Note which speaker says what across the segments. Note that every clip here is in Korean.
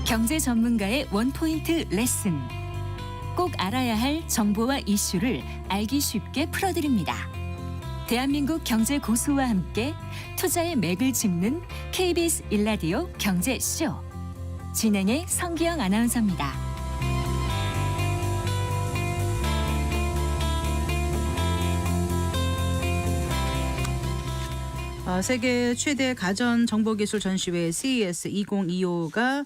Speaker 1: 경제 전문가의 원포인트 레슨. 꼭 알아야 할 정보와 이슈를 알기 쉽게 풀어드립니다. 대한민국 경제 고수와 함께 투자의 맥을 짚는 KBS 1라디오 경제쇼. 진행의 성기영 아나운서입니다.
Speaker 2: 세계 최대 가전 정보기술 전시회 CES 2025가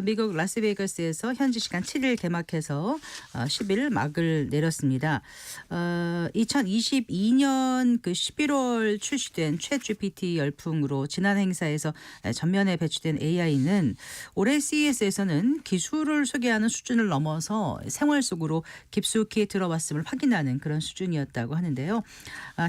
Speaker 2: 미국 라스베이거스에서 현지 시간 7일 개막해서 10일 막을 내렸습니다. 2022년 그 11월 출시된 챗GPT 열풍으로 지난 행사에서 전면에 배치된 AI는 올해 CES에서는 기술을 소개하는 수준을 넘어서 생활 속으로 깊숙이 들어왔음을 확인하는 그런 수준이었다고 하는데요.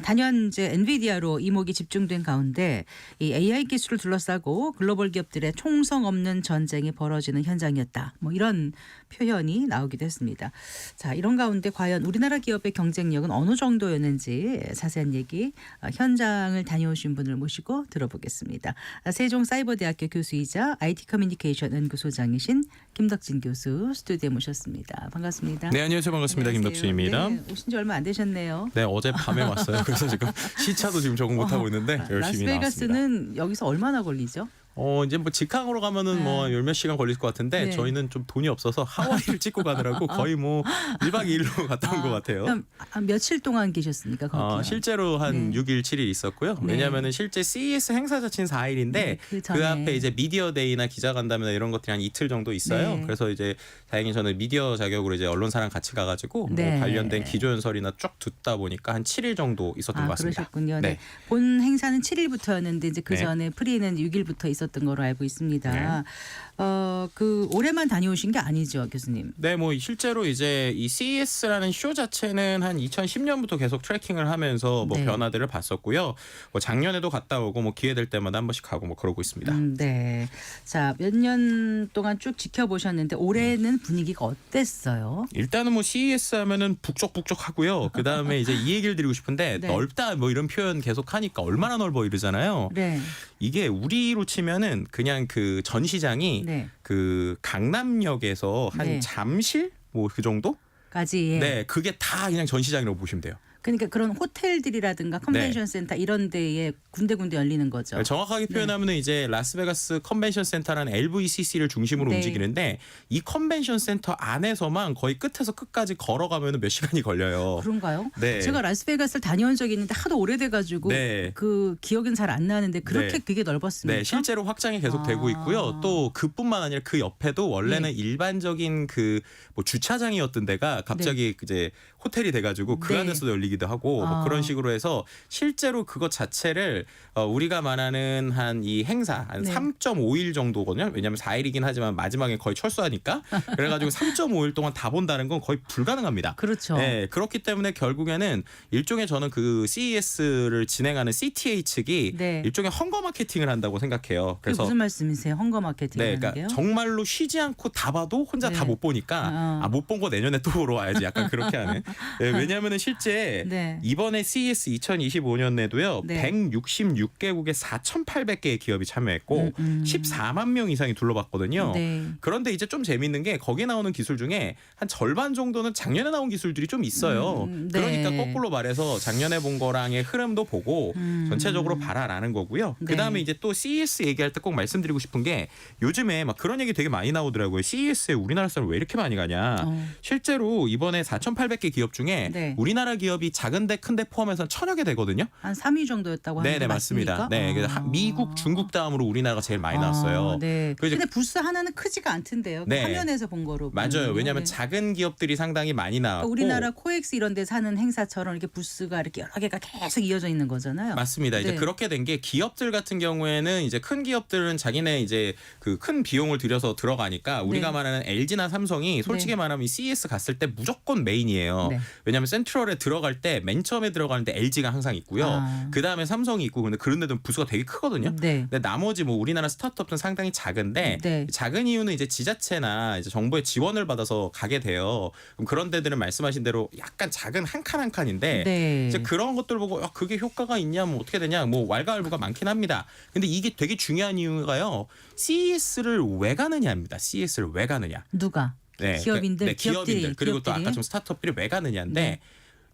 Speaker 2: 단연 이제 엔비디아로 이목이 집중된 가운데 이 AI 기술을 둘러싸고 글로벌 기업들의 총성 없는 전쟁이 벌어지는 현장이었다. 뭐 이런 표현이 나오기도 했습니다. 자, 이런 가운데 과연 우리나라 기업의 경쟁력은 어느 정도였는지 자세한 얘기 현장을 다녀오신 분을 모시고 들어보겠습니다. 세종사이버대학교 교수이자 IT 커뮤니케이션 연구소장이신 김덕진 교수 스튜디오에 모셨습니다. 반갑습니다.
Speaker 3: 네, 안녕하세요. 반갑습니다.
Speaker 2: 안녕하세요.
Speaker 3: 김덕진입니다.
Speaker 2: 네, 오신 지 얼마 안 되셨네요.
Speaker 3: 네, 어제 밤에 왔어요. 그래서 지금 시차도 지금 적응 못하고 있는데 열심히 나왔습니다.
Speaker 2: 라스베이거스는 여기서 얼마나 걸리죠?
Speaker 3: 이제 뭐 직항으로 가면은 뭐 열 몇 시간 걸릴 것 같은데
Speaker 2: 네.
Speaker 3: 저희는 좀 돈이 없어서 하와이를 찍고 가느라고 거의 뭐 1박 2일로 갔다 온 것 같아요.
Speaker 2: 그럼 며칠 동안 계셨습니까? 거기?
Speaker 3: 실제로 한
Speaker 2: 네.
Speaker 3: 6일, 7일 있었고요.
Speaker 2: 네.
Speaker 3: 왜냐하면은 실제 CES 행사 자체는 4일인데
Speaker 2: 네,
Speaker 3: 그 앞에 이제 미디어 데이나 기자간담회나 이런 것들이 한 이틀 정도 있어요.
Speaker 2: 네.
Speaker 3: 그래서 이제 다행히 저는 미디어 자격으로 이제 언론사랑 같이 가가지고
Speaker 2: 네.
Speaker 3: 뭐 관련된 기조연설이나 쭉 듣다 보니까 한 7일 정도 있었던 것 같습니다.
Speaker 2: 그러셨군요. 네. 본 행사는 7일부터였는데 이제 그 전에 프리는 6일부터 있었던 거로 알고 있습니다. 그 올해만 다녀오신 게 아니죠, 교수님?
Speaker 3: 네, 뭐 실제로 이제 이 CES라는 쇼 자체는 한 2010년부터 계속 트래킹을 하면서 뭐
Speaker 2: 네.
Speaker 3: 변화들을 봤었고요. 뭐 작년에도 갔다 오고 뭐 기회 될 때마다 한 번씩 가고 뭐 그러고 있습니다.
Speaker 2: 네. 자, 몇 년 동안 쭉 지켜보셨는데 올해는 분위기가 어땠어요?
Speaker 3: 일단은 뭐 CES 하면은 북적북적하고요. 그 다음에 이제 이 얘기를 드리고 싶은데
Speaker 2: 네.
Speaker 3: 넓다 뭐 이런 표현 계속 하니까 얼마나 넓어 이러잖아요.
Speaker 2: 네.
Speaker 3: 이게 우리로 치면은 그냥 그 전시장이
Speaker 2: 네.
Speaker 3: 그 강남역에서 한
Speaker 2: 네.
Speaker 3: 잠실 뭐 그 정도?
Speaker 2: 까지.
Speaker 3: 네, 그게 다 그냥 전시장이라고 보시면 돼요.
Speaker 2: 그러니까 그런 호텔들이라든가 컨벤션 센터 이런 데에 군데군데 열리는 거죠.
Speaker 3: 정확하게 표현하면 이제 라스베가스 컨벤션 센터라는 LVCC를 중심으로
Speaker 2: 네.
Speaker 3: 움직이는데 이 컨벤션 센터 안에서만 거의 끝에서 끝까지 걸어가면 몇 시간이 걸려요.
Speaker 2: 그런가요?
Speaker 3: 네.
Speaker 2: 제가 라스베가스를 다녀온 적이 있는데 하도 오래돼가지고
Speaker 3: 네.
Speaker 2: 그 기억은 잘 안 나는데 그렇게
Speaker 3: 네.
Speaker 2: 그게 넓었습니까?
Speaker 3: 네, 실제로 확장이 계속 되고 있고요. 또 그뿐만 아니라 그 옆에도 원래는
Speaker 2: 네.
Speaker 3: 일반적인 그 뭐 주차장이었던 데가 갑자기 이제 호텔이 돼가지고 그
Speaker 2: 네.
Speaker 3: 안에서도 열리기도 하고 뭐 그런 식으로 해서 실제로 그것 자체를 우리가 말하는 한 이 행사 한
Speaker 2: 네.
Speaker 3: 3.5일 정도거든요. 왜냐하면 4일이긴 하지만 마지막에 거의 철수하니까 그래가지고 3.5일 동안 다 본다는 건 거의 불가능합니다.
Speaker 2: 그렇죠.
Speaker 3: 네, 그렇기 때문에 결국에는 일종의 저는 그 CES를 진행하는 CTA 측이
Speaker 2: 네.
Speaker 3: 일종의 헝거 마케팅을 한다고 생각해요.
Speaker 2: 그게
Speaker 3: 그래서
Speaker 2: 무슨 말씀이세요? 헝거 마케팅이라는
Speaker 3: 네, 그러니까
Speaker 2: 게요?
Speaker 3: 정말로 쉬지 않고 다 봐도 혼자
Speaker 2: 네.
Speaker 3: 다 못 보니까 못 본 거 내년에 또 보러 와야지 약간 그렇게 하는. 네, 왜냐하면은 실제
Speaker 2: 네.
Speaker 3: 이번에 CES 2025년에도요
Speaker 2: 네.
Speaker 3: 166개국의 4,800개의 기업이 참여했고 14만 명 이상이 둘러봤거든요.
Speaker 2: 네.
Speaker 3: 그런데 이제 좀 재밌는 게 거기 나오는 기술 중에 한 절반 정도는 작년에 나온 기술들이 좀 있어요.
Speaker 2: 네.
Speaker 3: 그러니까 거꾸로 말해서 작년에 본 거랑의 흐름도 보고 전체적으로 봐라라는 거고요.
Speaker 2: 네.
Speaker 3: 그다음에 이제 또 CES 얘기할 때 꼭 말씀드리고 싶은 게 요즘에 막 그런 얘기 되게 많이 나오더라고요. CES에 우리나라 사람 왜 이렇게 많이 가냐. 실제로 이번에 4,800개 기업 중에
Speaker 2: 네.
Speaker 3: 우리나라 기업이 작은데 큰데 포함해서 1,000여 개 되거든요.
Speaker 2: 한 3위 정도였다고 하는데
Speaker 3: 네네 맞습니다. 네, 그래서 미국, 중국 다음으로 우리나라가 제일 많이 나왔어요.
Speaker 2: 네.
Speaker 3: 그래서
Speaker 2: 근데 부스 하나는 크지가 않던데요.
Speaker 3: 네.
Speaker 2: 화면에서 본 거로.
Speaker 3: 맞아요.
Speaker 2: 보면요.
Speaker 3: 왜냐하면
Speaker 2: 네.
Speaker 3: 작은 기업들이 상당히 많이 나왔고
Speaker 2: 우리나라 코엑스 이런 데 사는 행사처럼 이렇게 부스가 이렇게 여러 개가 계속 이어져 있는 거잖아요.
Speaker 3: 맞습니다. 이제
Speaker 2: 네.
Speaker 3: 그렇게 된 게 기업들 같은 경우에는 이제 큰 기업들은 자기네 이제 그 큰 비용을 들여서 들어가니까 우리가
Speaker 2: 네.
Speaker 3: 말하는 LG나 삼성이 솔직히
Speaker 2: 네.
Speaker 3: 말하면 이 CES 갔을 때 무조건 메인이에요.
Speaker 2: 네.
Speaker 3: 왜냐하면 센트럴에 들어갈 때 맨 처음에 들어가는데 LG가 항상 있고요.
Speaker 2: 아.
Speaker 3: 그 다음에 삼성이 있고 근데 그런 데도 부수가 되게 크거든요.
Speaker 2: 네.
Speaker 3: 근데 나머지 뭐 우리나라 스타트업은 상당히 작은데
Speaker 2: 네.
Speaker 3: 작은 이유는 이제 지자체나 이제 정부의 지원을 받아서 가게 돼요. 그럼 그런 데들은 말씀하신 대로 약간 작은 한 칸 한 칸인데
Speaker 2: 네.
Speaker 3: 이제 그런 것들 보고 야, 그게 효과가 있냐 뭐 어떻게 되냐 뭐 왈가왈부가 많긴 합니다. 근데 이게 되게 중요한 이유가요. CES를 왜 가느냐입니다. CES를 왜 가느냐.
Speaker 2: 누가?
Speaker 3: 네,
Speaker 2: 기업인들,
Speaker 3: 네, 기업인들 그리고 또
Speaker 2: 기업들이?
Speaker 3: 아까 좀 스타트업들이 왜 가느냐인데
Speaker 2: 네.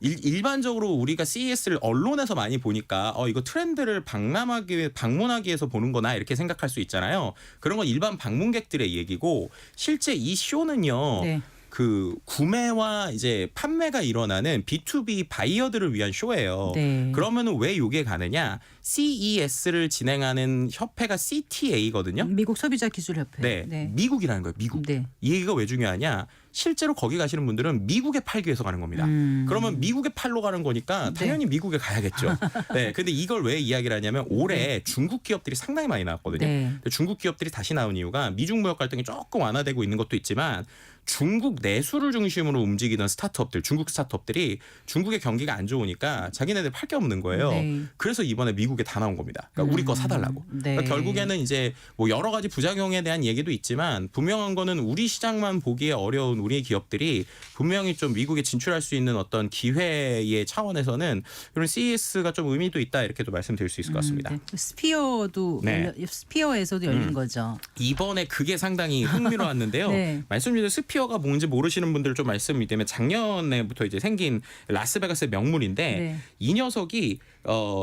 Speaker 3: 일반적으로 우리가 CES를 언론에서 많이 보니까 이거 트렌드를 방문하기 위해서 보는 거나 이렇게 생각할 수 있잖아요. 그런 건 일반 방문객들의 얘기고 실제 이 쇼는요.
Speaker 2: 네.
Speaker 3: 그 구매와 이제 판매가 일어나는 B2B 바이어들을 위한 쇼예요.
Speaker 2: 네.
Speaker 3: 그러면은 왜 요게 가느냐? CES를 진행하는 협회가 CTA거든요.
Speaker 2: 미국 소비자 기술 협회.
Speaker 3: 네. 미국이라는 거예요. 미국.
Speaker 2: 네.
Speaker 3: 이 얘기가 왜 중요하냐? 실제로 거기 가시는 분들은 미국에 팔기 위해서 가는 겁니다. 그러면 미국에 팔러 가는 거니까 당연히 미국에 가야겠죠. 네. 근데 이걸 왜 이야기를 하냐면 올해 중국 기업들이 상당히 많이 나왔거든요.
Speaker 2: 네.
Speaker 3: 근데 중국 기업들이 다시 나온 이유가 미중 무역 갈등이 조금 완화되고 있는 것도 있지만 중국 내수를 중심으로 움직이던 스타트업들, 중국 스타트업들이 중국의 경기가 안 좋으니까 자기네들 팔 게 없는 거예요.
Speaker 2: 네.
Speaker 3: 그래서 이번에 미국에 다 나온 겁니다. 그러니까 우리 거 사달라고.
Speaker 2: 네.
Speaker 3: 그러니까 결국에는 이제 뭐 여러 가지 부작용에 대한 얘기도 있지만 분명한 거는 우리 시장만 보기에 어려운 우리 기업들이 분명히 좀 미국에 진출할 수 있는 어떤 기회의 차원에서는 이런 CES가 좀 의미도 있다 이렇게도 말씀드릴 수 있을 것 같습니다.
Speaker 2: 네. 스피어도
Speaker 3: 네.
Speaker 2: 스피어에서도 열린 거죠.
Speaker 3: 이번에 그게 상당히 흥미로웠는데요.
Speaker 2: 네.
Speaker 3: 말씀드린 스피어가 뭔지 모르시는 분들 좀 말씀이 되면 작년에부터 이제 생긴 라스베가스의 명물인데
Speaker 2: 네.
Speaker 3: 이 녀석이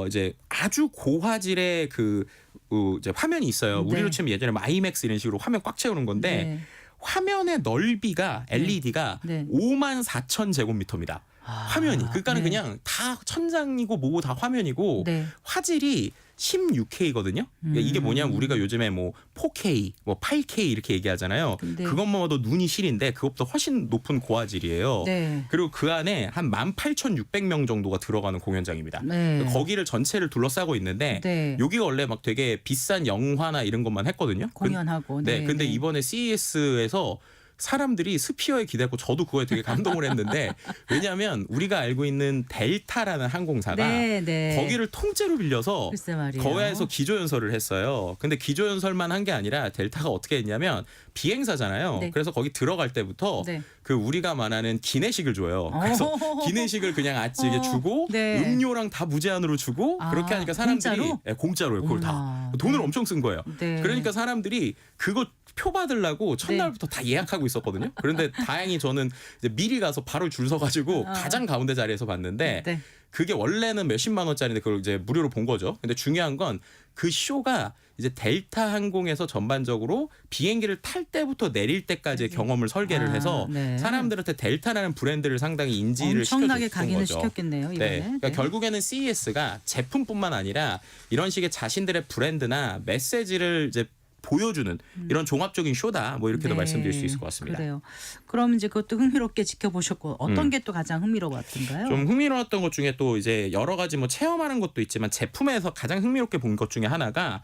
Speaker 3: 이제 아주 고화질의 이제 화면이 있어요.
Speaker 2: 네.
Speaker 3: 우리로 치면 예전에 마이맥스 이런 식으로 화면 꽉 채우는 건데
Speaker 2: 네.
Speaker 3: 화면의 넓이가 LED가
Speaker 2: 네.
Speaker 3: 54,000 제곱미터입니다. 화면이 그러니까는
Speaker 2: 네.
Speaker 3: 그냥 다 천장이고 뭐고 다 화면이고
Speaker 2: 네.
Speaker 3: 화질이 16K거든요. 이게 뭐냐면 우리가 요즘에 뭐 4K, 뭐 8K 이렇게 얘기하잖아요.
Speaker 2: 네.
Speaker 3: 그것만 봐도 눈이 시린데 그것보다 훨씬 높은 고화질이에요.
Speaker 2: 네.
Speaker 3: 그리고 그 안에 한 18,600명 정도가 들어가는 공연장입니다.
Speaker 2: 네.
Speaker 3: 거기를 전체를 둘러싸고 있는데
Speaker 2: 네.
Speaker 3: 여기가 원래 막 되게 비싼 영화나 이런 것만 했거든요.
Speaker 2: 공연하고.
Speaker 3: 네, 근데
Speaker 2: 네.
Speaker 3: 이번에 CES에서 사람들이 스피어에 기대고 저도 그거에 되게 감동을 했는데 왜냐하면 우리가 알고 있는 델타라는 항공사가
Speaker 2: 네, 네.
Speaker 3: 거기를 통째로 빌려서
Speaker 2: 글쎄 말이에요.
Speaker 3: 거기에서 기조연설을 했어요. 근데 기조연설만 한 게 아니라 델타가 어떻게 했냐면 비행사잖아요.
Speaker 2: 네.
Speaker 3: 그래서 거기 들어갈 때부터
Speaker 2: 네.
Speaker 3: 그 우리가 말하는 기내식을 줘요. 그래서 기내식을 그냥 아침에 주고
Speaker 2: 네.
Speaker 3: 음료랑 다 무제한으로 주고 그렇게 하니까 사람들이
Speaker 2: 공짜로?
Speaker 3: 네, 공짜로요. 그걸 다
Speaker 2: 어머나.
Speaker 3: 돈을
Speaker 2: 네.
Speaker 3: 엄청 쓴 거예요.
Speaker 2: 네.
Speaker 3: 그러니까 사람들이 그거 표 받으려고 첫날부터 다 예약하고 있었거든요. 그런데 다행히 저는 이제 미리 가서 바로 줄 서가지고 가장 가운데 자리에서 봤는데
Speaker 2: 네.
Speaker 3: 그게 원래는 몇십만 원짜리인데 그걸 이제 무료로 본 거죠. 근데 중요한 건 그 쇼가 이제 델타 항공에서 전반적으로 비행기를 탈 때부터 내릴 때까지의 경험을 설계를 해서
Speaker 2: 네.
Speaker 3: 사람들한테 델타라는 브랜드를 상당히 인지를
Speaker 2: 엄청나게
Speaker 3: 시켜줬던
Speaker 2: 각인을
Speaker 3: 거죠.
Speaker 2: 시켰겠네요. 이번에.
Speaker 3: 네. 그러니까
Speaker 2: 네.
Speaker 3: 결국에는 CES가 제품뿐만 아니라 이런 식의 자신들의 브랜드나 메시지를 이제 보여주는 이런 종합적인 쇼다. 뭐 이렇게도
Speaker 2: 네.
Speaker 3: 말씀드릴 수 있을 것 같습니다.
Speaker 2: 그래요. 그럼 이제 그것도 흥미롭게 지켜보셨고 어떤 게 또 가장 흥미로웠던가요?
Speaker 3: 좀 흥미로웠던 것 중에 또 이제 여러 가지 뭐 체험하는 것도 있지만 제품에서 가장 흥미롭게 본 것 중에 하나가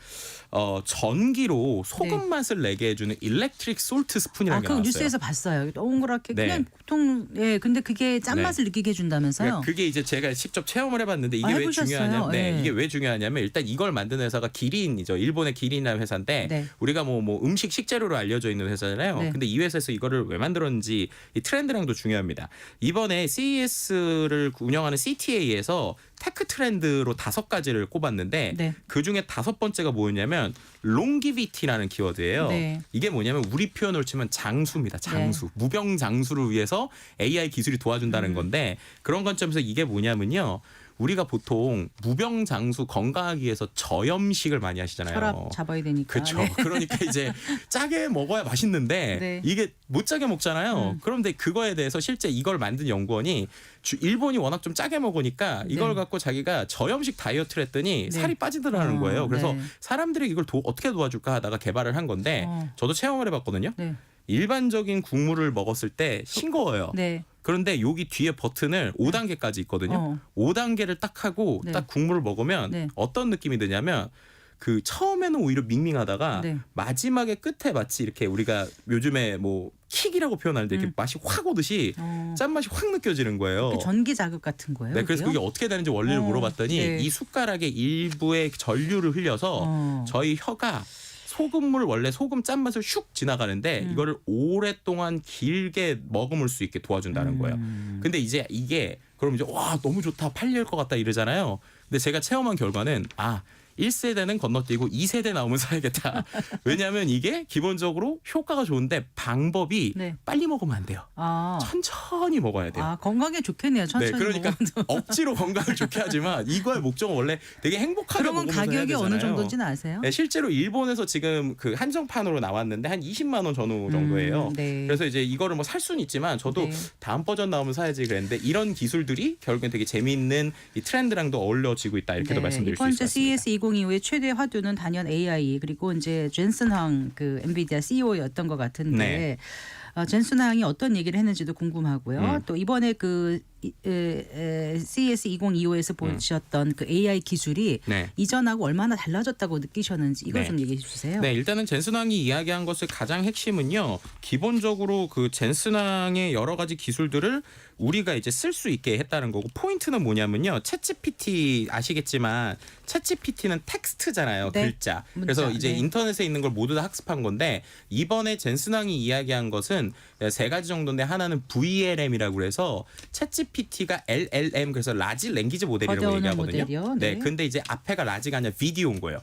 Speaker 3: 전기로 소금 맛을 내게 해주는 일렉트릭 솔트 스푼이라는 게
Speaker 2: 그
Speaker 3: 나왔어요.
Speaker 2: 뉴스에서 봤어요. 동그랗게
Speaker 3: 네.
Speaker 2: 그냥 보통 근데 그게 짠맛을 느끼게 해준다면서요?
Speaker 3: 그러니까 그게 이제 제가 직접 체험을 해봤는데 이게 왜
Speaker 2: 해보셨어요?
Speaker 3: 중요하냐면
Speaker 2: 네.
Speaker 3: 이게 왜 중요하냐면 일단 이걸 만든 회사가 기린이죠. 일본의 기린이라는 회사인데
Speaker 2: 네.
Speaker 3: 우리가 뭐 음식 식재료로 알려져 있는 회사잖아요.
Speaker 2: 네.
Speaker 3: 근데 이 회사에서 이거를 왜 만들었는지 이 트렌드랑도 중요합니다. 이번에 CES를 운영하는 CTA에서 테크 트렌드로 5가지를 꼽았는데
Speaker 2: 네.
Speaker 3: 그 중에 5번째가 뭐였냐면 롱기비티라는 키워드예요.
Speaker 2: 네.
Speaker 3: 이게 뭐냐면 우리 표현으로 치면 장수입니다. 장수. 무병 장수를 위해서 AI 기술이 도와준다는 건데 그런 관점에서 이게 뭐냐면요. 우리가 보통 무병장수 건강하기 위해서 저염식을 많이 하시잖아요.
Speaker 2: 혈압 잡아야 되니까.
Speaker 3: 그렇죠.
Speaker 2: 네.
Speaker 3: 그러니까 이제 짜게 먹어야 맛있는데
Speaker 2: 네.
Speaker 3: 이게 못 짜게 먹잖아요. 그런데 그거에 대해서 실제 이걸 만든 연구원이 일본이 워낙 좀 짜게 먹으니까 이걸
Speaker 2: 네.
Speaker 3: 갖고 자기가 저염식 다이어트를 했더니
Speaker 2: 네.
Speaker 3: 살이 빠지더라는 거예요. 그래서
Speaker 2: 네.
Speaker 3: 사람들이 이걸 어떻게 도와줄까 하다가 개발을 한 건데 저도 체험을 해봤거든요.
Speaker 2: 네.
Speaker 3: 일반적인 국물을 먹었을 때 싱거워요.
Speaker 2: 네.
Speaker 3: 그런데 여기 뒤에 버튼을 5단계까지 있거든요. 5단계를 딱 하고
Speaker 2: 네.
Speaker 3: 딱 국물을 먹으면
Speaker 2: 네.
Speaker 3: 어떤 느낌이 드냐면 그 처음에는 오히려 밍밍하다가
Speaker 2: 네.
Speaker 3: 마지막에 끝에 마치 이렇게 우리가 요즘에 뭐 킥이라고 표현하는데 이렇게 맛이 확 오듯이 짠맛이 확 느껴지는 거예요.
Speaker 2: 그 전기 자극 같은 거예요.
Speaker 3: 네, 그래서 그게 어떻게 되는지 원리를 물어봤더니
Speaker 2: 네.
Speaker 3: 이 숟가락에 일부의 전류를 흘려서 저희 혀가 소금물 원래 소금 짠맛을 슉 지나가는데 이거를 오랫동안 길게 머금을 수 있게 도와준다는 거예요. 근데 이제 이게 그럼 이제 와 너무 좋다 팔릴 것 같다 이러잖아요. 근데 제가 체험한 결과는 1세대는 건너뛰고 2세대 나오면 사야겠다. 왜냐하면 이게 기본적으로 효과가 좋은데 방법이
Speaker 2: 네.
Speaker 3: 빨리 먹으면 안 돼요. 천천히 먹어야 돼요.
Speaker 2: 건강에 좋겠네요. 천천히
Speaker 3: 네, 그러니까
Speaker 2: 먹으면.
Speaker 3: 억지로 건강을 좋게 하지만 이거의 목적은 원래 되게 행복하게
Speaker 2: 그러면
Speaker 3: 먹으면서 해야
Speaker 2: 가격이
Speaker 3: 되잖아요.
Speaker 2: 어느 정도인지는 아세요?
Speaker 3: 네, 실제로 일본에서 지금 그 한정판으로 나왔는데 한 20만 원 전후 정도예요.
Speaker 2: 네.
Speaker 3: 그래서 이제 이거를 뭐 살 수는 있지만 저도
Speaker 2: 네.
Speaker 3: 다음 버전 나오면 사야지 그랬는데 이런 기술들이 결국엔 되게 재미있는 이 트렌드랑도 어울려지고 있다 이렇게도 말씀드릴 수
Speaker 2: 이번
Speaker 3: 있을
Speaker 2: 주
Speaker 3: 것 같습니다.
Speaker 2: CES 2025의 최대 화두는 단연 AI 그리고 이제 젠슨 황 그 엔비디아 CEO였던 것 같은데
Speaker 3: 네.
Speaker 2: 젠슨 황이 어떤 얘기를 했는지도 궁금하고요. 또 이번에 그 CES 2025에서 보셨던 그 AI 기술이
Speaker 3: 네.
Speaker 2: 이전하고 얼마나 달라졌다고 느끼셨는지 이걸
Speaker 3: 네.
Speaker 2: 좀 얘기해 주세요.
Speaker 3: 네, 일단은 젠슨왕이 이야기한 것을 가장 핵심은요. 기본적으로 그 젠슨왕의 여러 가지 기술들을 우리가 이제 쓸 수 있게 했다는 거고 포인트는 뭐냐면요. 챗GPT 아시겠지만 챗GPT는 텍스트잖아요.
Speaker 2: 네.
Speaker 3: 글자.
Speaker 2: 문자,
Speaker 3: 그래서 이제
Speaker 2: 네.
Speaker 3: 인터넷에 있는 걸 모두 다 학습한 건데 이번에 젠슨왕이 이야기한 것은 세 가지 정도인데 하나는 VLM이라고 그래서 챗GPT가 LLM 그래서 라지 랭귀지 모델이라고
Speaker 2: 거대 언어
Speaker 3: 얘기하거든요.
Speaker 2: 모델이요?
Speaker 3: 네.
Speaker 2: 네.
Speaker 3: 근데 이제 앞에가 라지가 아니라 비디오인 거예요.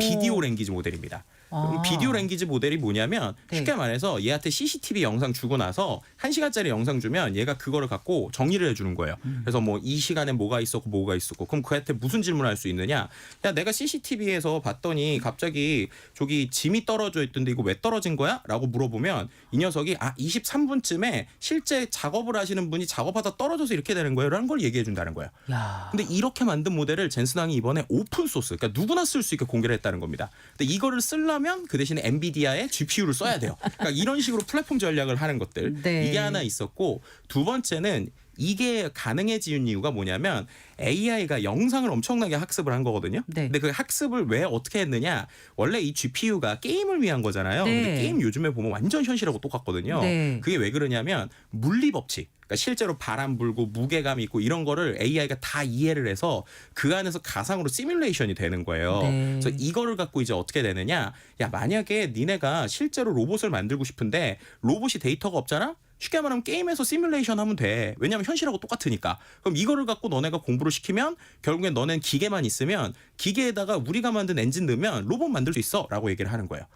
Speaker 3: 비디오 랭귀지 모델입니다. 그럼 비디오 랭귀지 모델이 뭐냐면
Speaker 2: 네.
Speaker 3: 쉽게 말해서 얘한테 CCTV 영상 주고 나서 1시간짜리 영상 주면 얘가 그거를 갖고 정리를 해주는 거예요. 그래서 뭐 이 시간에 뭐가 있었고 뭐가 있었고 그럼 그한테 무슨 질문을 할 수 있느냐. 야 내가 CCTV에서 봤더니 갑자기 저기 짐이 떨어져 있던데 이거 왜 떨어진 거야? 라고 물어보면 이 녀석이 23분쯤에 실제 작업을 하시는 분이 작업하다 떨어져서 이렇게 되는 거예요 라는 걸 얘기해 준다는 거예요.
Speaker 2: 야.
Speaker 3: 근데 이렇게 만든 모델을 젠슨왕이 이번에 오픈 소스, 그러니까 누구나 쓸 수 있게 공개를 했다는 겁니다. 근데 이거를 쓰려면 그 대신에 엔비디아의 GPU를 써야 돼요. 그러니까 이런 식으로 플랫폼 전략을 하는 것들
Speaker 2: 네.
Speaker 3: 이게 하나 있었고 두 번째는 이게 가능해진 이유가 뭐냐면 AI가 영상을 엄청나게 학습을 한 거거든요.
Speaker 2: 네.
Speaker 3: 근데 그 학습을 왜 어떻게 했느냐? 원래 이 GPU가 게임을 위한 거잖아요.
Speaker 2: 네.
Speaker 3: 근데 게임 요즘에 보면 완전 현실하고 똑같거든요.
Speaker 2: 네.
Speaker 3: 그게 왜 그러냐면 물리 법칙. 그러니까 실제로 바람 불고 무게감 있고 이런 거를 AI가 다 이해를 해서 그 안에서 가상으로 시뮬레이션이 되는 거예요.
Speaker 2: 네.
Speaker 3: 그래서 이거를 갖고 이제 어떻게 되느냐? 야 만약에 니네가 실제로 로봇을 만들고 싶은데 로봇이 데이터가 없잖아? 쉽게 말하면 게임에서 시뮬레이션 하면 돼. 왜냐하면 현실하고 똑같으니까. 그럼 이거를 갖고 너네가 공부를 시키면 결국엔 너넨 기계만 있으면 기계에다가 우리가 만든 엔진 넣으면 로봇 만들 수 있어 라고 얘기를 하는 거예요.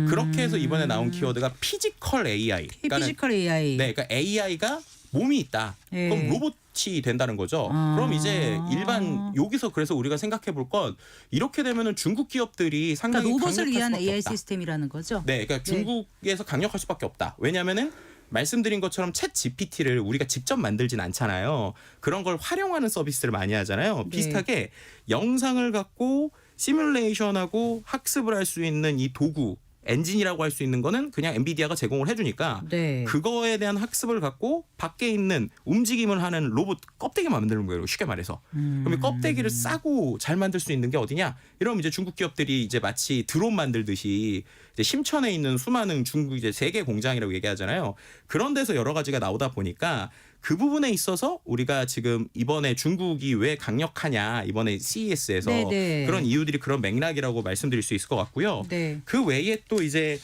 Speaker 3: 그렇게 해서 이번에 나온 키워드가 피지컬 AI.
Speaker 2: 피지컬 AI.
Speaker 3: 네, 그러니까 AI가 몸이 있다.
Speaker 2: 예.
Speaker 3: 그럼 로봇이 된다는 거죠. 그럼 이제 일반 여기서 그래서 우리가 생각해 볼 건 이렇게 되면은 중국 기업들이 상당히
Speaker 2: 그러니까 로봇을
Speaker 3: 강력할
Speaker 2: 위한
Speaker 3: 수밖에
Speaker 2: AI
Speaker 3: 없다.
Speaker 2: 시스템이라는 거죠.
Speaker 3: 네, 그러니까 중국에서 강력할 수밖에 없다. 왜냐하면은 말씀드린 것처럼 챗 GPT를 우리가 직접 만들진 않잖아요. 그런 걸 활용하는 서비스를 많이 하잖아요.
Speaker 2: 네.
Speaker 3: 비슷하게 영상을 갖고 시뮬레이션하고 학습을 할 수 있는 이 도구 엔진이라고 할 수 있는 거는 그냥 엔비디아가 제공을 해주니까
Speaker 2: 네.
Speaker 3: 그거에 대한 학습을 갖고 밖에 있는 움직임을 하는 로봇 껍데기만 만드는 거예요. 쉽게 말해서. 그럼 이 껍데기를 싸고 잘 만들 수 있는 게 어디냐? 이러면 이제 중국 기업들이 이제 마치 드론 만들듯이 이제 심천에 있는 수많은 중국 이제 세계 공장이라고 얘기하잖아요. 그런 데서 여러 가지가 나오다 보니까 그 부분에 있어서 우리가 지금 이번에 중국이 왜 강력하냐 이번에 CES에서
Speaker 2: 네네.
Speaker 3: 그런 이유들이 그런 맥락이라고 말씀드릴 수 있을 것 같고요.
Speaker 2: 네.
Speaker 3: 그 외에 또 이제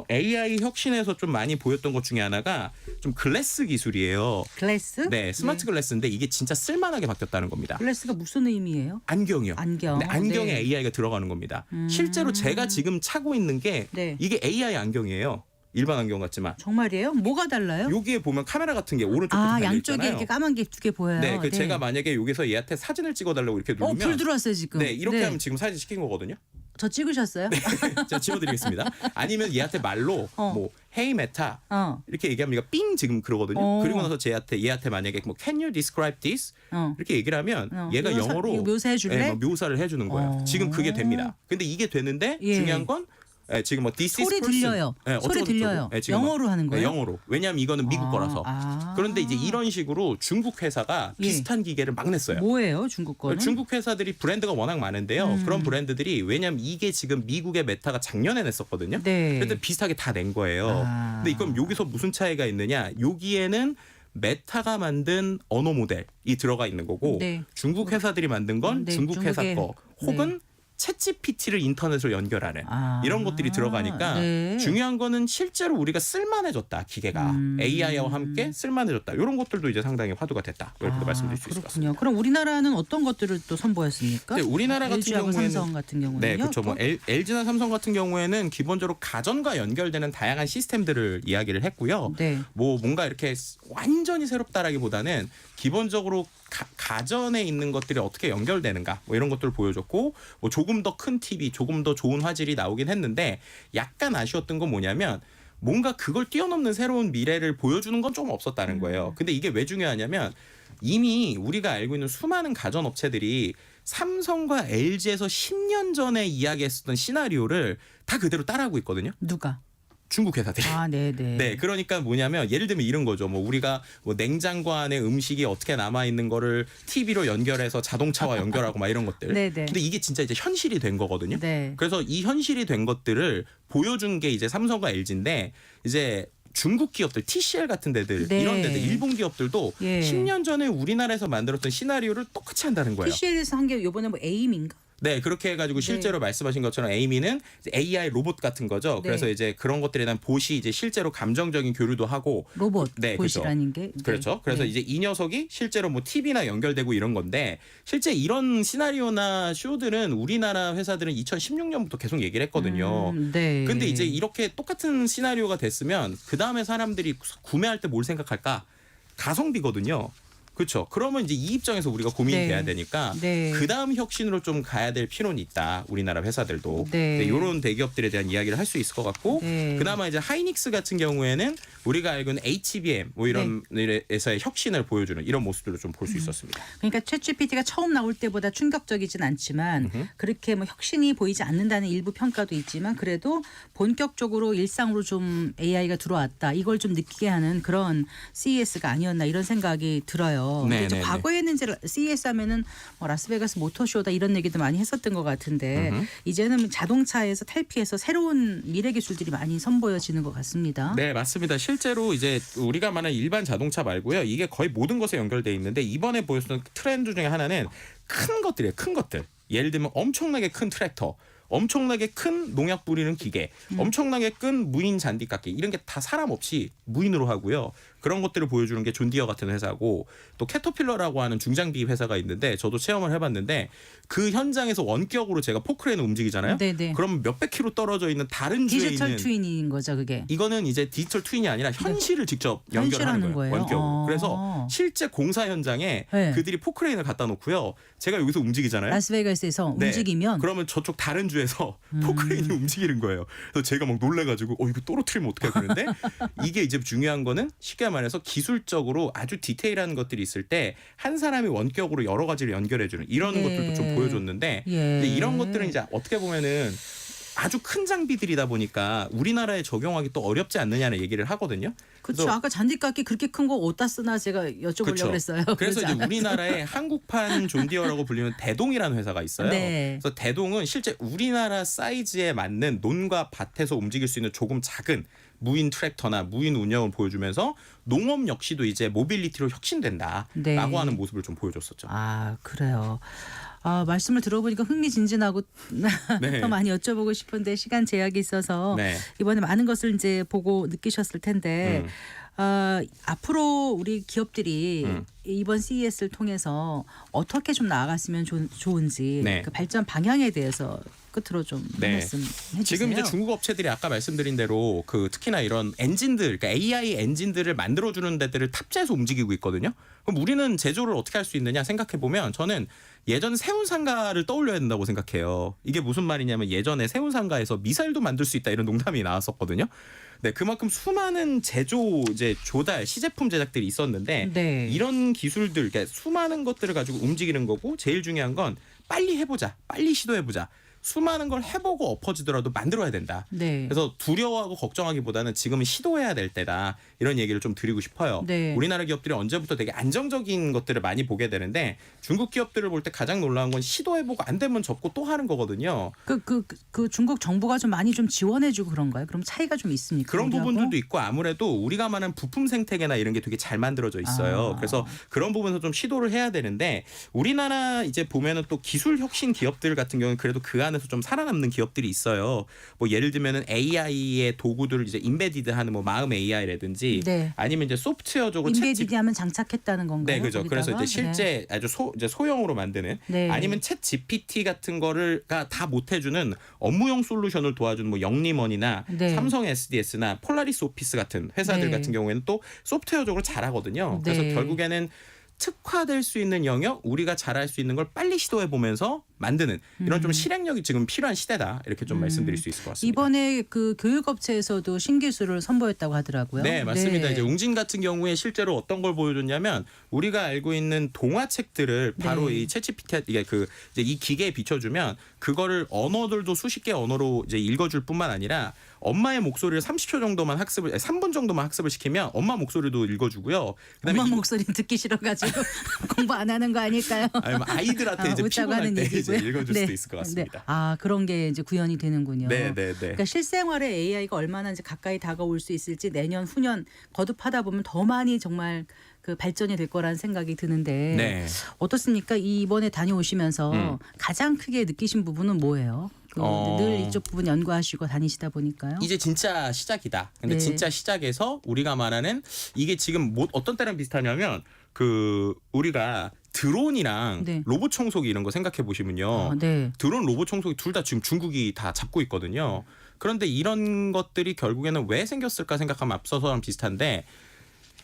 Speaker 3: AI 혁신에서 좀 많이 보였던 것 중에 하나가 좀 글래스 기술이에요.
Speaker 2: 글래스?
Speaker 3: 네, 스마트 글래스인데 이게 진짜 쓸만하게 바뀌었다는 겁니다.
Speaker 2: 글래스가 무슨 의미예요?
Speaker 3: 안경이요.
Speaker 2: 안경.
Speaker 3: 근데 안경에
Speaker 2: 네.
Speaker 3: AI가 들어가는 겁니다. 실제로 제가 지금 차고 있는 게
Speaker 2: 네.
Speaker 3: 이게 AI 안경이에요. 일반 안경 같지만.
Speaker 2: 정말이에요? 뭐가 달라요?
Speaker 3: 여기에 보면 카메라 같은 게 오른쪽 끝에 달려
Speaker 2: 양쪽에
Speaker 3: 있잖아요.
Speaker 2: 이렇게 까만 게 두 개 보여요.
Speaker 3: 네, 그 제가 만약에 여기서 얘한테 사진을 찍어달라고 이렇게 누르면
Speaker 2: 불 들어왔어요 지금.
Speaker 3: 네, 이렇게 하면 지금 사진 시킨 거거든요.
Speaker 2: 저 찍으셨어요?
Speaker 3: 제가 지워드리겠습니다. 아니면 얘한테 말로 뭐 Hey 메타 이렇게 얘기하면 얘가 삥 지금 그러거든요. 그리고 나서 얘한테 만약에 뭐 Can you describe this? 이렇게 얘기를 하면 얘가 영어로
Speaker 2: 묘사해 줄래?
Speaker 3: 네, 묘사를 해주는 거예요. 지금 그게 됩니다. 근데 이게 되는데
Speaker 2: 예.
Speaker 3: 중요한 건 예, 지금 뭐 this is
Speaker 2: 소리
Speaker 3: person.
Speaker 2: 들려요.
Speaker 3: 예,
Speaker 2: 소리
Speaker 3: 어쩌고저쩌고.
Speaker 2: 들려요.
Speaker 3: 예, 지금 뭐,
Speaker 2: 영어로 하는 거예요?
Speaker 3: 영어로. 왜냐하면 이거는 미국 거라서. 그런데 이제 이런 식으로 중국 회사가
Speaker 2: 예.
Speaker 3: 비슷한 기계를 막 냈어요.
Speaker 2: 뭐예요, 중국 거는?
Speaker 3: 중국 회사들이 브랜드가 워낙 많은데요. 그런 브랜드들이 왜냐하면 이게 지금 미국의 메타가 작년에 냈었거든요.
Speaker 2: 네.
Speaker 3: 그래서 비슷하게 다 낸 거예요.
Speaker 2: 아.
Speaker 3: 근데 이건 여기서 무슨 차이가 있느냐? 여기에는 메타가 만든 언어 모델이 들어가 있는 거고
Speaker 2: 네.
Speaker 3: 중국 회사들이 만든 건
Speaker 2: 네,
Speaker 3: 중국 회사
Speaker 2: 중국의-
Speaker 3: 거 혹은 챗GPT를 인터넷으로 연결하는
Speaker 2: 아.
Speaker 3: 이런 것들이 들어가니까
Speaker 2: 네.
Speaker 3: 중요한 거는 실제로 우리가 쓸만해졌다 기계가 AI와 함께 쓸만해졌다 이런 것들도 이제 상당히 화두가 됐다 이렇게 말씀드릴 수 있을 것 같습니다.
Speaker 2: 그렇군요. 그럼 우리나라는 어떤 것들을 또 선보였습니까?
Speaker 3: 네, 우리나라 같은
Speaker 2: LG하고
Speaker 3: 경우에는
Speaker 2: 삼성 같은 경우는요.
Speaker 3: 네, 그렇죠. 뭐
Speaker 2: 또?
Speaker 3: LG나 삼성 같은 경우에는 기본적으로 가전과 연결되는 다양한 시스템들을 이야기를 했고요.
Speaker 2: 네.
Speaker 3: 뭐 뭔가 이렇게 완전히 새롭다라기보다는 기본적으로 가전에 있는 것들이 어떻게 연결되는가 뭐 이런 것들을 보여줬고 뭐 조금 더 큰 TV, 조금 더 좋은 화질이 나오긴 했는데 약간 아쉬웠던 건 뭐냐면 뭔가 그걸 뛰어넘는 새로운 미래를 보여주는 건 좀 없었다는 거예요. 근데 이게 왜 중요하냐면 이미 우리가 알고 있는 수많은 가전 업체들이 삼성과 LG에서 10년 전에 이야기했었던 시나리오를 다 그대로 따라하고 있거든요.
Speaker 2: 누가?
Speaker 3: 중국 회사들이.
Speaker 2: 아, 네, 네.
Speaker 3: 네, 그러니까 뭐냐면 예를 들면 이런 거죠. 뭐 우리가 뭐 냉장고 안에 음식이 어떻게 남아 있는 거를 TV로 연결해서 자동차와 연결하고 막 이런 것들.
Speaker 2: 네, 네.
Speaker 3: 근데 이게 진짜 이제 현실이 된 거거든요.
Speaker 2: 네.
Speaker 3: 그래서 이 현실이 된 것들을 보여준 게 이제 삼성과 LG인데 이제 중국 기업들 TCL 같은 데들
Speaker 2: 네.
Speaker 3: 이런 데들 일본 기업들도
Speaker 2: 예.
Speaker 3: 10년 전에 우리나라에서 만들었던 시나리오를 똑같이 한다는 거예요.
Speaker 2: TCL에서 한 게 요번에 뭐 에임인가?
Speaker 3: 네, 그렇게 해가지고 실제로 말씀하신 것처럼 에이미는 AI 로봇 같은 거죠.
Speaker 2: 네.
Speaker 3: 그래서 이제 그런 것들에 대한 봇이 이제 실제로 감정적인 교류도 하고
Speaker 2: 로봇
Speaker 3: 네, 그렇죠.
Speaker 2: 보시라는 게. 네.
Speaker 3: 그렇죠. 그래서
Speaker 2: 네.
Speaker 3: 이제 이 녀석이 실제로 뭐 TV나 연결되고 이런 건데 실제 이런 시나리오나 쇼들은 우리나라 회사들은 2016년부터 계속 얘기를 했거든요.
Speaker 2: 네.
Speaker 3: 근데 이제 이렇게 똑같은 시나리오가 됐으면 그 다음에 사람들이 구매할 때 뭘 생각할까? 가성비거든요. 그렇죠. 그러면 이제 이 입장에서 우리가 고민이
Speaker 2: 네.
Speaker 3: 돼야 되니까
Speaker 2: 네.
Speaker 3: 그 다음 혁신으로 좀 가야 될 필요는 있다. 우리나라 회사들도.
Speaker 2: 네.
Speaker 3: 이런 대기업들에 대한 이야기를 할 수 있을 것 같고
Speaker 2: 네.
Speaker 3: 그나마 이제 하이닉스 같은 경우에는 우리가 알고 있는 HBM 뭐 이런 데서의 혁신을 보여주는 이런 모습들을 좀 볼 수 있었습니다.
Speaker 2: 그러니까 챗GPT가 처음 나올 때보다 충격적이진 않지만 그렇게 뭐 혁신이 보이지 않는다는 일부 평가도 있지만 그래도 본격적으로 일상으로 좀 AI가 들어왔다. 이걸 좀 느끼게 하는 그런 CES가 아니었나 이런 생각이 들어요. 근데
Speaker 3: 네,
Speaker 2: 이제
Speaker 3: 네,
Speaker 2: 과거에는 이제 CES 하면은 뭐 라스베가스 모터쇼다 이런 얘기도 많이 했었던 것 같은데 이제는 자동차에서 탈피해서 새로운 미래 기술들이 많이 선보여지는 것 같습니다.
Speaker 3: 네, 맞습니다. 실제로 이제 우리가 말하는 일반 자동차 말고요. 이게 거의 모든 것에 연결돼 있는데 이번에 보였던 트렌드 중에 하나는 큰 것들이에요. 큰 것들. 예를 들면 엄청나게 큰 트랙터, 엄청나게 큰 농약 뿌리는 기계, 엄청나게 큰 무인 잔디깎기 이런 게 다 사람 없이 무인으로 하고요. 그런 것들을 보여주는 게 존디어 같은 회사고 또 캐터필러라고 하는 중장비 회사가 있는데 저도 체험을 해봤는데 그 현장에서 원격으로 제가 포크레인을 움직이잖아요.
Speaker 2: 네네.
Speaker 3: 그러면 몇백 킬로 떨어져 있는 다른 주에
Speaker 2: 디지털
Speaker 3: 있는
Speaker 2: 트윈인 거죠, 그게.
Speaker 3: 이거는 이제 디지털 트윈이 아니라 현실을 직접
Speaker 2: 현실하는
Speaker 3: 연결하는 거예요.
Speaker 2: 거예요?
Speaker 3: 원격으로.
Speaker 2: 어.
Speaker 3: 그래서 실제 공사 현장에
Speaker 2: 네.
Speaker 3: 그들이 포크레인을 갖다 놓고요. 제가 여기서 움직이잖아요.
Speaker 2: 라스베가스에서
Speaker 3: 네.
Speaker 2: 움직이면
Speaker 3: 그러면 저쪽 다른 주에서 포크레인이 움직이는 거예요. 그래서 제가 막 놀래가지고 이거 떨어뜨리면 어떡해 그러는데 이게 이제 중요한 거는 쉽게 말해서 기술적으로 아주 디테일한 것들이 있을 때 한 사람이 원격으로 여러 가지를 연결해주는 이런
Speaker 2: 네.
Speaker 3: 것들도 좀 보여줬는데
Speaker 2: 예.
Speaker 3: 근데 이런 것들은 이제 어떻게 보면은 아주 큰 장비들이다 보니까 우리나라에 적용하기 또 어렵지 않느냐는 얘기를 하거든요.
Speaker 2: 그렇죠.
Speaker 3: 그래서
Speaker 2: 아까 잔디깎기 그렇게 큰 거 어디다 쓰나 제가 여쭤보려고
Speaker 3: 그렇죠.
Speaker 2: 그랬어요.
Speaker 3: 그래서
Speaker 2: 그러지
Speaker 3: 이제
Speaker 2: 않았어요.
Speaker 3: 우리나라에 한국판 존디어라고 불리는 대동이라는 회사가 있어요.
Speaker 2: 네.
Speaker 3: 그래서 대동은 실제 우리나라 사이즈에 맞는 논과 밭에서 움직일 수 있는 조금 작은 무인 트랙터나 무인 운영을 보여주면서 농업 역시도 이제 모빌리티로 혁신된다라고
Speaker 2: 네.
Speaker 3: 하는 모습을 좀 보여줬었죠.
Speaker 2: 아, 그래요. 아, 말씀을 들어보니까 흥미진진하고
Speaker 3: 네.
Speaker 2: 더 많이 여쭤보고 싶은데 시간 제약이 있어서
Speaker 3: 네.
Speaker 2: 이번에 많은 것을 이제 보고 느끼셨을 텐데 앞으로 우리 기업들이 이번 CES를 통해서 어떻게 좀 나아갔으면 좋은지
Speaker 3: 네.
Speaker 2: 그 발전 방향에 대해서 끝으로 좀
Speaker 3: 네.
Speaker 2: 말씀해 주세요.
Speaker 3: 지금 이제 중국 업체들이 아까 말씀드린 대로 그 특히나 이런 엔진들, 그러니까 AI 엔진들을 만들어주는 데들을 탑재해서 움직이고 있거든요. 그럼 우리는 제조를 어떻게 할 수 있느냐 생각해 보면 저는 예전 세운상가를 떠올려야 된다고 생각해요. 이게 무슨 말이냐면 예전에 세운상가에서 미사일도 만들 수 있다 이런 농담이 나왔었거든요. 네, 그만큼 수많은 제조 이제 조달 시제품 제작들이 있었는데
Speaker 2: 네.
Speaker 3: 이런 기술들, 그러니까 수많은 것들을 가지고 움직이는 거고 제일 중요한 건 빨리 해보자, 빨리 시도해보자. 수많은 걸 해보고 엎어지더라도 만들어야 된다.
Speaker 2: 네.
Speaker 3: 그래서 두려워하고 걱정하기보다는 지금은 시도해야 될 때다. 이런 얘기를 좀 드리고 싶어요.
Speaker 2: 네.
Speaker 3: 우리나라 기업들이 언제부터 되게 안정적인 것들을 많이 보게 되는데 중국 기업들을 볼 때 가장 놀라운 건 시도해보고 안 되면 접고 또 하는 거거든요.
Speaker 2: 그 중국 정부가 좀 많이 좀 지원해주고 그런가요? 그럼 차이가 좀 있습니까?
Speaker 3: 그런
Speaker 2: 우리하고?
Speaker 3: 부분들도 있고 아무래도 우리가 말하는 부품 생태계나 이런 게 되게 잘 만들어져 있어요. 그래서 그런 부분에서 좀 시도를 해야 되는데 우리나라 이제 보면은 또 기술 혁신 기업들 같은 경우는 그래도 그 안에서 좀 살아남는 기업들이 있어요. 뭐 예를 들면은 AI의 도구들을 이제 인베디드하는 뭐 마음 AI라든지
Speaker 2: 네.
Speaker 3: 아니면 이제 소프트웨어적으로
Speaker 2: 인베디드하면 장착했다는 건가요?
Speaker 3: 네, 그죠. 그래서 이제
Speaker 2: 거기다가?
Speaker 3: 실제 아주 이제 소형으로 만드는
Speaker 2: 네.
Speaker 3: 아니면 챗 GPT 같은 거를가 다 못해주는 업무용 솔루션을 도와주는 뭐 영림원이나
Speaker 2: 네.
Speaker 3: 삼성 SDS나 폴라리스 오피스 같은 회사들
Speaker 2: 네.
Speaker 3: 같은 경우에는 또 소프트웨어적으로 잘하거든요. 그래서
Speaker 2: 네.
Speaker 3: 결국에는 특화될 수 있는 영역, 우리가 잘할 수 있는 걸 빨리 시도해 보면서 만드는 이런 좀 실행력이 지금 필요한 시대다. 이렇게 좀 말씀드릴 수 있을 것 같습니다.
Speaker 2: 이번에 그 교육업체에서도 신기술을 선보였다고 하더라고요.
Speaker 3: 네, 맞습니다.
Speaker 2: 네.
Speaker 3: 이제 웅진 같은 경우에 실제로 어떤 걸 보여줬냐면 우리가 알고 있는 동화책들을 바로
Speaker 2: 네.
Speaker 3: 이 챗GPT 이게 그 이제 이 기계에 비춰주면 그거를 언어들도 수십 개 언어로 이제 읽어줄 뿐만 아니라 엄마의 목소리를 30초 정도만 3분 정도만 학습을 시키면 엄마 목소리도 읽어주고요. 그다음에
Speaker 2: 엄마 목소리는 듣기 싫어가지고 공부 안 하는 거 아닐까요?
Speaker 3: 아니면 아이들한테 이제
Speaker 2: 웃자고
Speaker 3: 피곤할
Speaker 2: 하는
Speaker 3: 때 이제
Speaker 2: 얘기고요.
Speaker 3: 읽어줄
Speaker 2: 네.
Speaker 3: 수도 있을 것 같습니다.
Speaker 2: 네. 아 그런 게 이제 구현이 되는군요.
Speaker 3: 네, 네, 네.
Speaker 2: 그러니까 실생활에 AI가 얼마나 이제 가까이 다가올 수 있을지 내년 후년 거듭하다 보면 더 많이 정말 그 발전이 될 거라는 생각이 드는데
Speaker 3: 네.
Speaker 2: 어떻습니까? 이번에 다녀오시면서 가장 크게 느끼신 부분은 뭐예요? 늘 이쪽 부분 연구하시고 다니시다 보니까요.
Speaker 3: 이제 진짜 시작이다. 근데
Speaker 2: 네.
Speaker 3: 진짜 시작에서 우리가 말하는 이게 지금 뭐 어떤 때랑 비슷하냐면 그 우리가 드론이랑
Speaker 2: 네.
Speaker 3: 로봇 청소기 이런 거 생각해 보시면요.
Speaker 2: 네.
Speaker 3: 드론, 로봇 청소기 둘 다 지금 중국이 다 잡고 있거든요. 그런데 이런 것들이 결국에는 왜 생겼을까 생각하면 앞서서랑 비슷한데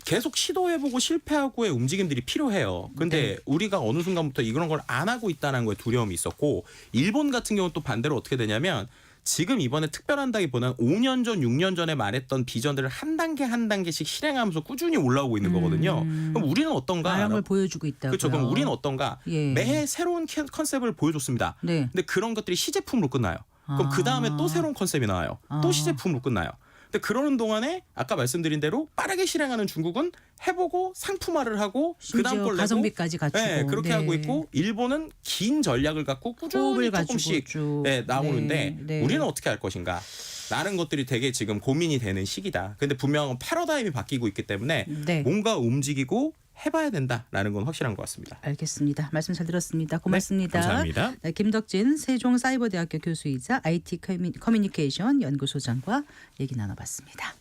Speaker 3: 계속 시도해보고 실패하고의 움직임들이 필요해요. 근데 우리가 어느 순간부터 이런 걸 안 하고 있다는 거에 두려움이 있었고 일본 같은 경우는 또 반대로 어떻게 되냐면 지금 이번에 특별한다기보다는 5년 전, 6년 전에 말했던 비전들을 한 단계 한 단계씩 실행하면서 꾸준히 올라오고 있는 거거든요. 그럼 우리는 어떤가?
Speaker 2: 다양한 걸 보여주고 있다고요.
Speaker 3: 그렇죠. 그럼 우리는 어떤가?
Speaker 2: 예.
Speaker 3: 매해 새로운 컨셉을 보여줬습니다.
Speaker 2: 네.
Speaker 3: 근데 그런 것들이 시제품으로 끝나요. 그럼 그 다음에 또 새로운 컨셉이 나와요. 또 시제품으로 끝나요. 근데 그러는 동안에 아까 말씀드린 대로 빠르게 실행하는 중국은 해보고 상품화를 하고 그다음
Speaker 2: 심지어
Speaker 3: 걸 내고
Speaker 2: 가성비까지 갖추고
Speaker 3: 네, 그렇게
Speaker 2: 네.
Speaker 3: 하고 있고 일본은 긴 전략을 갖고 꾸준히
Speaker 2: 호흡을 가지고
Speaker 3: 조금씩
Speaker 2: 쭉.
Speaker 3: 네, 나오는데
Speaker 2: 네, 네.
Speaker 3: 우리는 어떻게 할 것인가? 라는 것들이 되게 지금 고민이 되는 시기다. 근데 분명 패러다임이 바뀌고 있기 때문에
Speaker 2: 네.
Speaker 3: 뭔가 움직이고 해봐야 된다라는 건 확실한 것 같습니다.
Speaker 2: 알겠습니다. 말씀 잘 들었습니다. 고맙습니다.
Speaker 3: 네, 감사합니다.
Speaker 2: 네, 김덕진 세종사이버대학교 교수이자 IT 커뮤니케이션 연구소장과 얘기 나눠봤습니다.